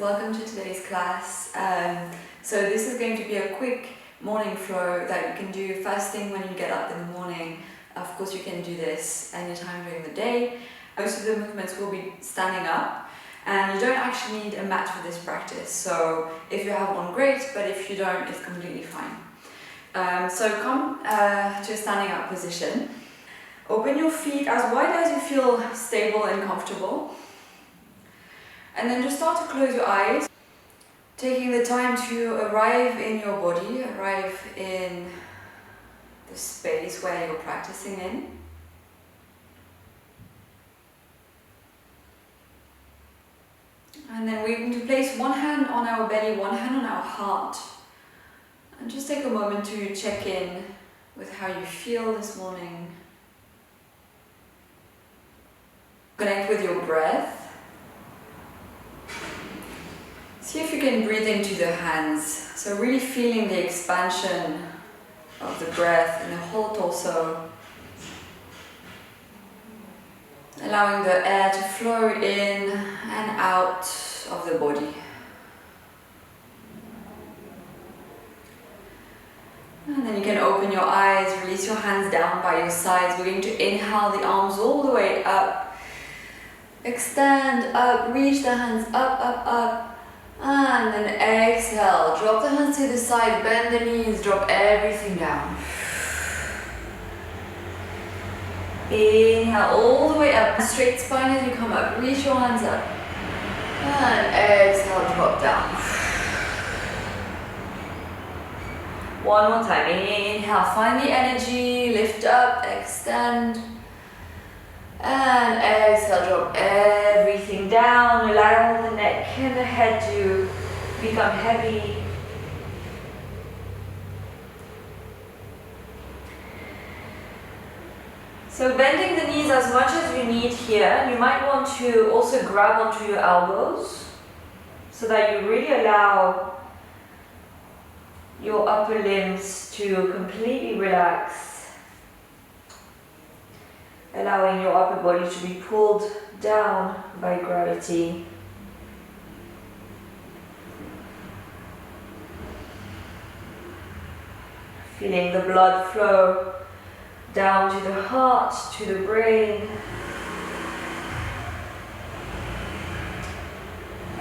Welcome to today's class. So this is going to be a quick morning flow that you can do first thing when you get up in the morning. Of course you can do this anytime during the day. Most of the movements will be standing up and you don't actually need a mat for this practice. So if you have one, great, but if you don't, it's completely fine. So come to a standing up position. Open your feet as wide as you feel stable and comfortable. And then just start to close your eyes, taking the time to arrive in your body, arrive in the space where you're practicing in. And then we're going to place one hand on our belly, one hand on our heart. And just take a moment to check in with how you feel this morning. Connect with your breath. See if you can breathe into the hands. So really feeling the expansion of the breath in the whole torso. Allowing the air to flow in and out of the body. And then you can open your eyes, release your hands down by your sides. We're going to inhale the arms all the way up. Extend up, reach the hands up, up, up. And then exhale, drop the hands to the side, bend the knees, drop everything down. Inhale all the way up, straight spine as you come up, reach your hands up. And exhale, drop down. One more time, inhale, find the energy, lift up, extend. And exhale, drop everything down, allow the neck and the head to become heavy. So bending the knees as much as you need here, you might want to also grab onto your elbows so that you really allow your upper limbs to completely relax. Allowing your upper body to be pulled down by gravity. Feeling the blood flow down to the heart, to the brain.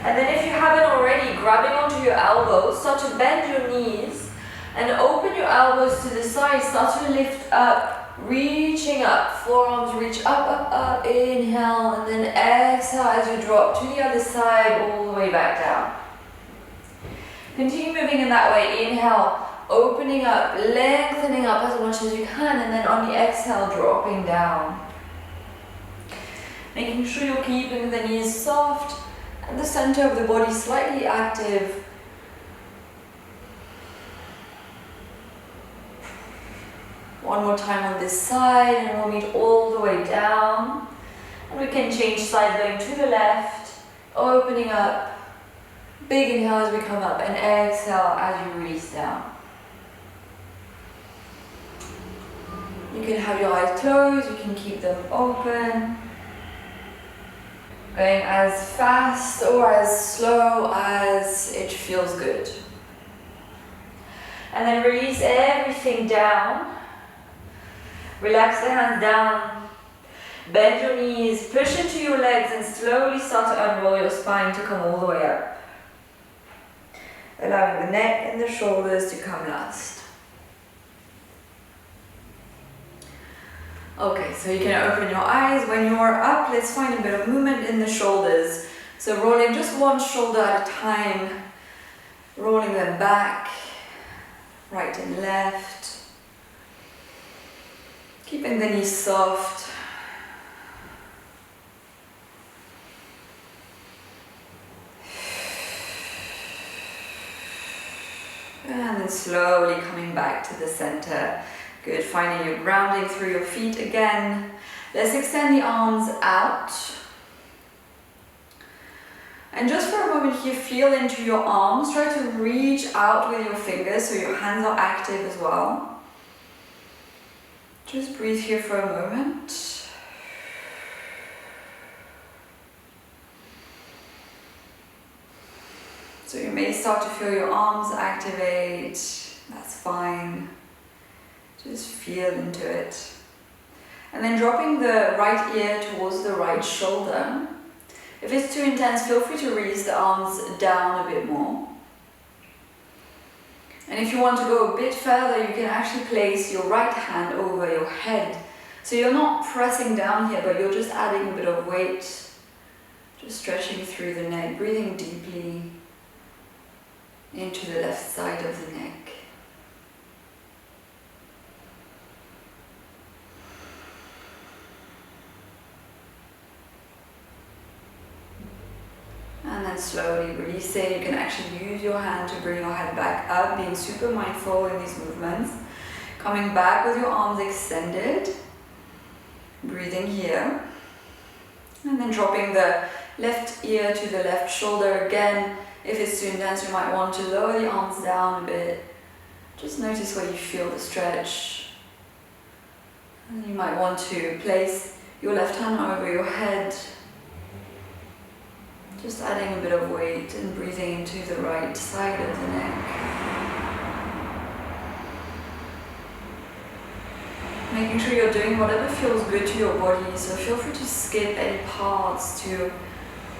And then if you haven't already, grabbing onto your elbows, start to bend your knees and open your elbows to the side, start to lift up. Reaching up, forearms reach up, up, up, inhale, and then exhale as you drop to the other side, all the way back down. Continue moving in that way, inhale, opening up, lengthening up as much as you can, and then on the exhale, dropping down. Making sure you're keeping the knees soft, and the center of the body slightly active. One more time on this side and we'll meet all the way down. And we can change side going to the left, opening up. Big inhale as we come up and exhale as you release down. You can have your eyes closed, you can keep them open. Going as fast or as slow as it feels good. And then release everything down. Relax the hands down, bend your knees, push into your legs and slowly start to unroll your spine to come all the way up. Allowing the neck and the shoulders to come last. Okay, so you can open your eyes. When you're up, let's find a bit of movement in the shoulders. So rolling just one shoulder at a time, rolling them back, right and left. Keeping the knees soft. And then slowly coming back to the center. Good, finding your grounding through your feet again. Let's extend the arms out. And just for a moment here, feel into your arms. Try to reach out with your fingers so your hands are active as well. Just breathe here for a moment. So you may start to feel your arms activate, that's fine. Just feel into it. And then dropping the right ear towards the right shoulder. If it's too intense, feel free to release the arms down a bit more. And if you want to go a bit further, you can actually place your right hand over your head. So you're not pressing down here, but you're just adding a bit of weight. Just stretching through the neck, breathing deeply into the left side of the neck. And then slowly releasing. You can actually use your hand to bring your head back up, being super mindful in these movements. Coming back with your arms extended. Breathing here. And then dropping the left ear to the left shoulder again. If it's too intense, you might want to lower the arms down a bit. Just notice where you feel the stretch. And you might want to place your left hand over your head. Just adding a bit of weight and breathing into the right side of the neck. Making sure you're doing whatever feels good to your body, so feel free to skip any parts, to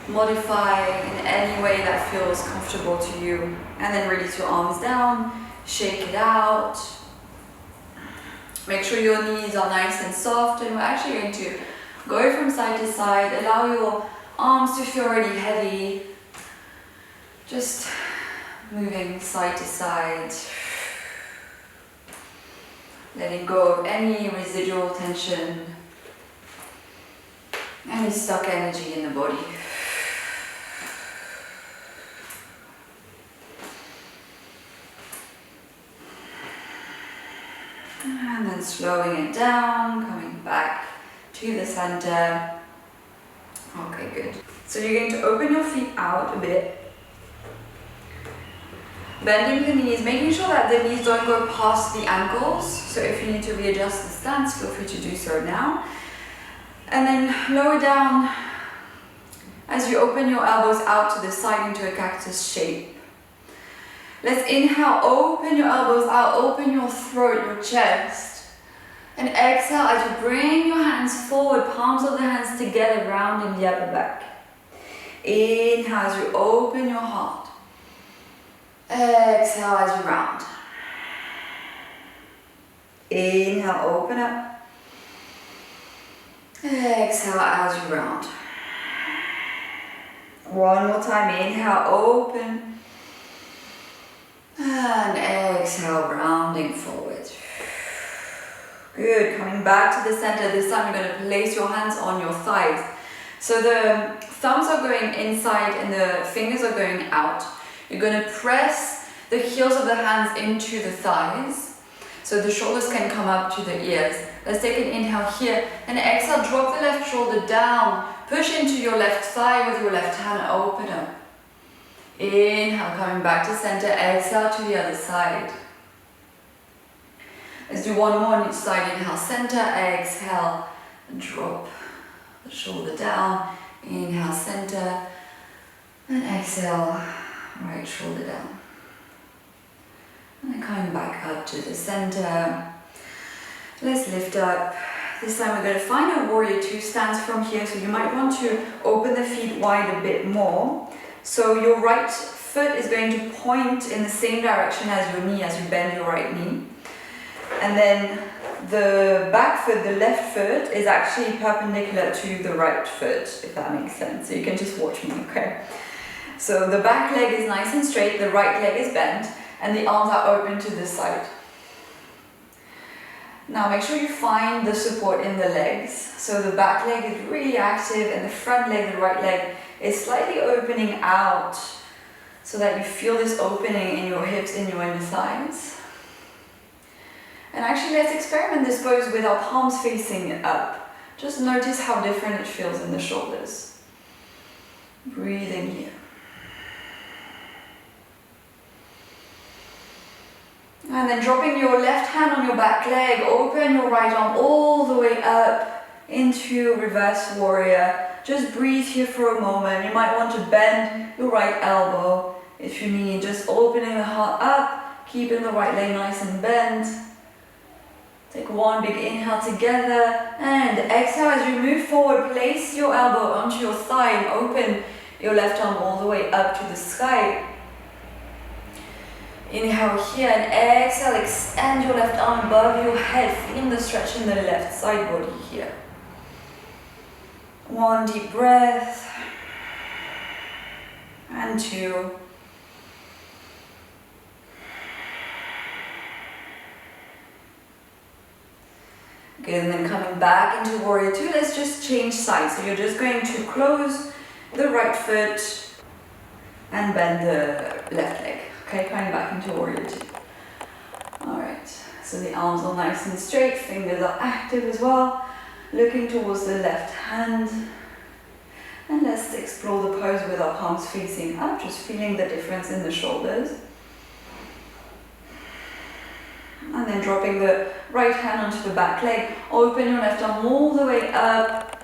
modify in any way that feels comfortable to you. And then release your arms down, shake it out. Make sure your knees are nice and soft, and we're actually going to go from side to side. Allow your arms to feel really heavy. Just moving side to side. Letting go of any residual tension, any stuck energy in the body. And then slowing it down, coming back to the center. Okay, good. So you're going to open your feet out a bit. Bending the knees, making sure that the knees don't go past the ankles. So if you need to readjust the stance, feel free to do so now. And then lower down as you open your elbows out to the side into a cactus shape. Let's inhale, open your elbows out, open your throat, your chest. And exhale as you bring your hands forward, palms of the hands together, rounding the upper back. Inhale as you open your heart. Exhale as you round. Inhale, open up. Exhale as you round. One more time, inhale, open. And exhale, rounding forward. Good, coming back to the center. This time you're going to place your hands on your thighs. So the thumbs are going inside and the fingers are going out. You're going to press the heels of the hands into the thighs, so the shoulders can come up to the ears. Let's take an inhale here, and exhale, drop the left shoulder down, push into your left thigh with your left hand, open up. Inhale, coming back to center, exhale to the other side. Let's do one more on each side. Inhale, center, exhale, drop the shoulder down. Inhale, center, and exhale, right shoulder down. And then coming back up to the center. Let's lift up. This time we're going to find a warrior two stance from here. So you might want to open the feet wide a bit more. So your right foot is going to point in the same direction as your knee as you bend your right knee. And then the back foot, the left foot, is actually perpendicular to the right foot, if that makes sense. So you can just watch me, okay? So the back leg is nice and straight, the right leg is bent, and the arms are open to the side. Now make sure you find the support in the legs. So the back leg is really active and the front leg, the right leg, is slightly opening out so that you feel this opening in your hips, in your inner thighs. And actually let's experiment this pose with our palms facing up. Just notice how different it feels in the shoulders. Breathing here. And then dropping your left hand on your back leg, open your right arm all the way up into reverse warrior. Just breathe here for a moment. You might want to bend your right elbow if you need, just opening the heart up, keeping the right leg nice and bent. Take one big inhale together, and exhale as you move forward. Place your elbow onto your thigh and open your left arm all the way up to the sky. Inhale here and exhale, extend your left arm above your head, feeling the stretch in the left side body here. One deep breath, and two. Good, and then coming back into warrior two, let's just change sides. So you're just going to close the right foot and bend the left leg. Okay, coming back into warrior two. Alright, so the arms are nice and straight, fingers are active as well. Looking towards the left hand. And let's explore the pose with our palms facing up, just feeling the difference in the shoulders. And then dropping the right hand onto the back leg. Open your left arm all the way up.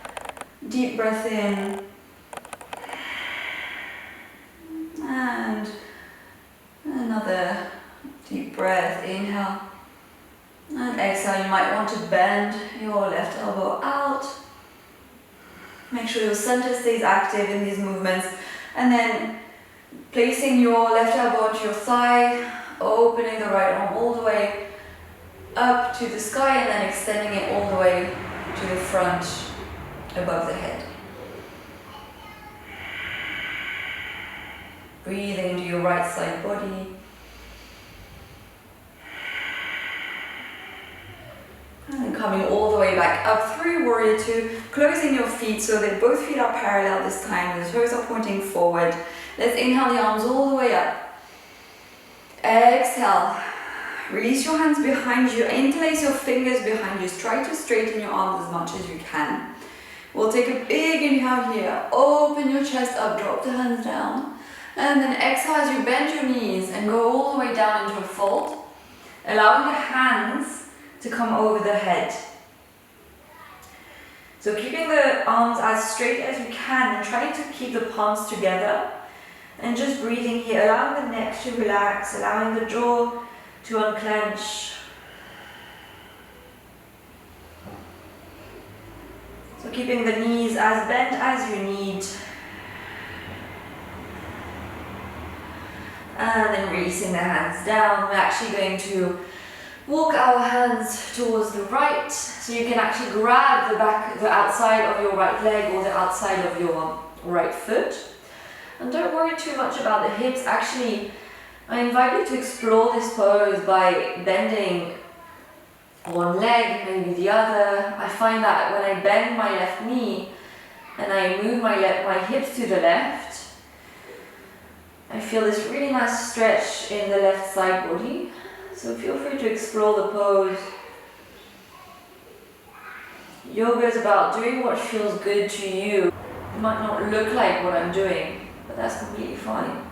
Deep breath in. And another deep breath. Inhale. And exhale. You might want to bend your left elbow out. Make sure your center stays active in these movements. And then placing your left elbow onto your thigh. Opening the right arm all the way up to the sky and then extending it all the way to the front above the head. Breathing into your right side body. And then coming all the way back up through warrior two, closing your feet so that both feet are parallel this time, the toes are pointing forward. Let's inhale the arms all the way up. Exhale. Release your hands behind you, interlace your fingers behind you, try to straighten your arms as much as you can. We'll take a big inhale here, open your chest up, drop the hands down, and then exhale as you bend your knees and go all the way down into a fold, allowing the hands to come over the head. So keeping the arms as straight as you can and trying to keep the palms together, and just breathing here, allowing the neck to relax, allowing the jaw to unclench. So keeping the knees as bent as you need. And then releasing the hands down. We're actually going to walk our hands towards the right, so you can actually grab the outside of your right leg or the outside of your right foot. And don't worry too much about the hips. Actually, I invite you to explore this pose by bending one leg, maybe the other. I find that when I bend my left knee and I move my hips to the left, I feel this really nice stretch in the left side body. So feel free to explore the pose. Yoga is about doing what feels good to you. It might not look like what I'm doing, but that's completely fine.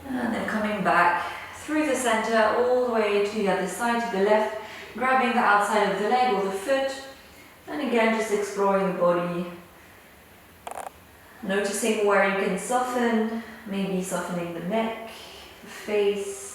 And then coming back through the center, all the way to the other side, to the left, grabbing the outside of the leg or the foot, and again just exploring the body. Noticing where you can soften, maybe softening the neck, the face.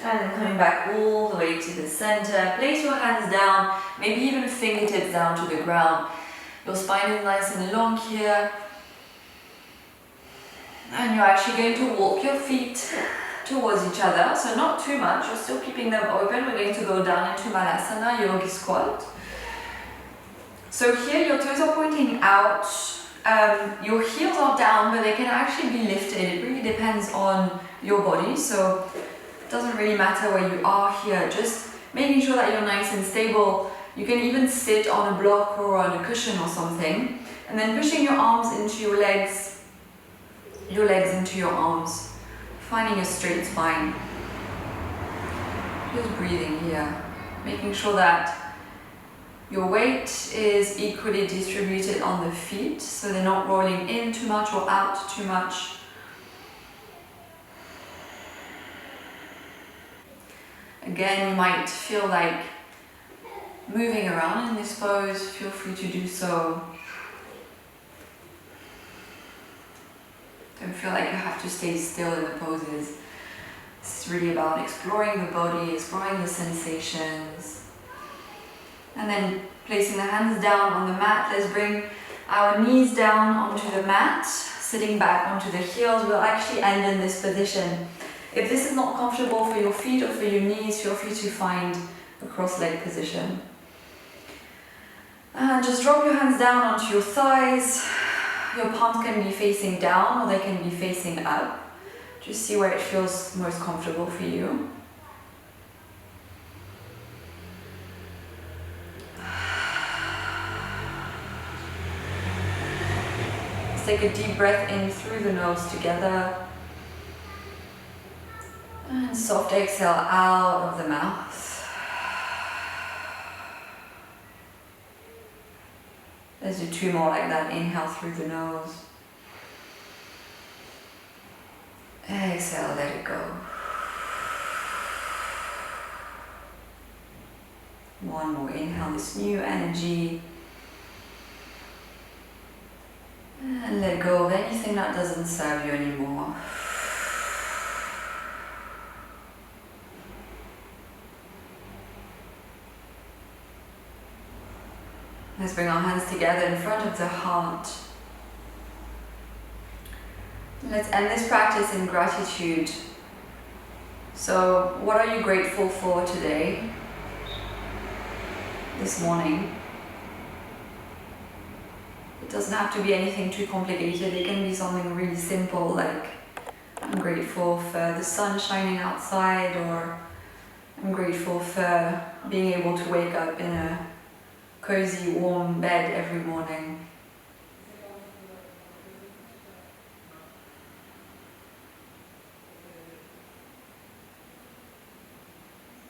And then coming back all the way to the center. Place your hands down, maybe even fingertips down to the ground. Your spine is nice and long here. And you're actually going to walk your feet towards each other. So not too much, you're still keeping them open. We're going to go down into Malasana, Yogi squat. So here your toes are pointing out. Your heels are down, but they can actually be lifted. It really depends on your body. So doesn't really matter where you are here, just making sure that you're nice and stable. You can even sit on a block or on a cushion or something, and then pushing your arms into your legs into your arms, finding a straight spine. Just breathing here, making sure that your weight is equally distributed on the feet, so they're not rolling in too much or out too much. Again, you might feel like moving around in this pose, feel free to do so. Don't feel like you have to stay still in the poses. This is really about exploring the body, exploring the sensations. And then placing the hands down on the mat. Let's bring our knees down onto the mat, sitting back onto the heels. We'll actually end in this position. If this is not comfortable for your feet or for your knees, feel free to find a cross-leg position. And just drop your hands down onto your thighs. Your palms can be facing down or they can be facing up. Just see where it feels most comfortable for you. Let's take a deep breath in through the nose together. And soft exhale out of the mouth. Let's do 2 more like that. Inhale through the nose. Exhale, let it go. 1 more. Inhale this new energy. And let go of anything that doesn't serve you anymore. Let's bring our hands together in front of the heart. Let's end this practice in gratitude. So, what are you grateful for today? This morning? It doesn't have to be anything too complicated. It can be something really simple, like I'm grateful for the sun shining outside, or I'm grateful for being able to wake up in a cozy, warm bed every morning.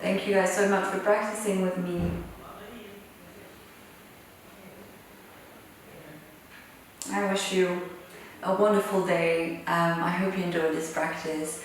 Thank you guys so much for practicing with me. I wish you a wonderful day. I hope you enjoyed this practice.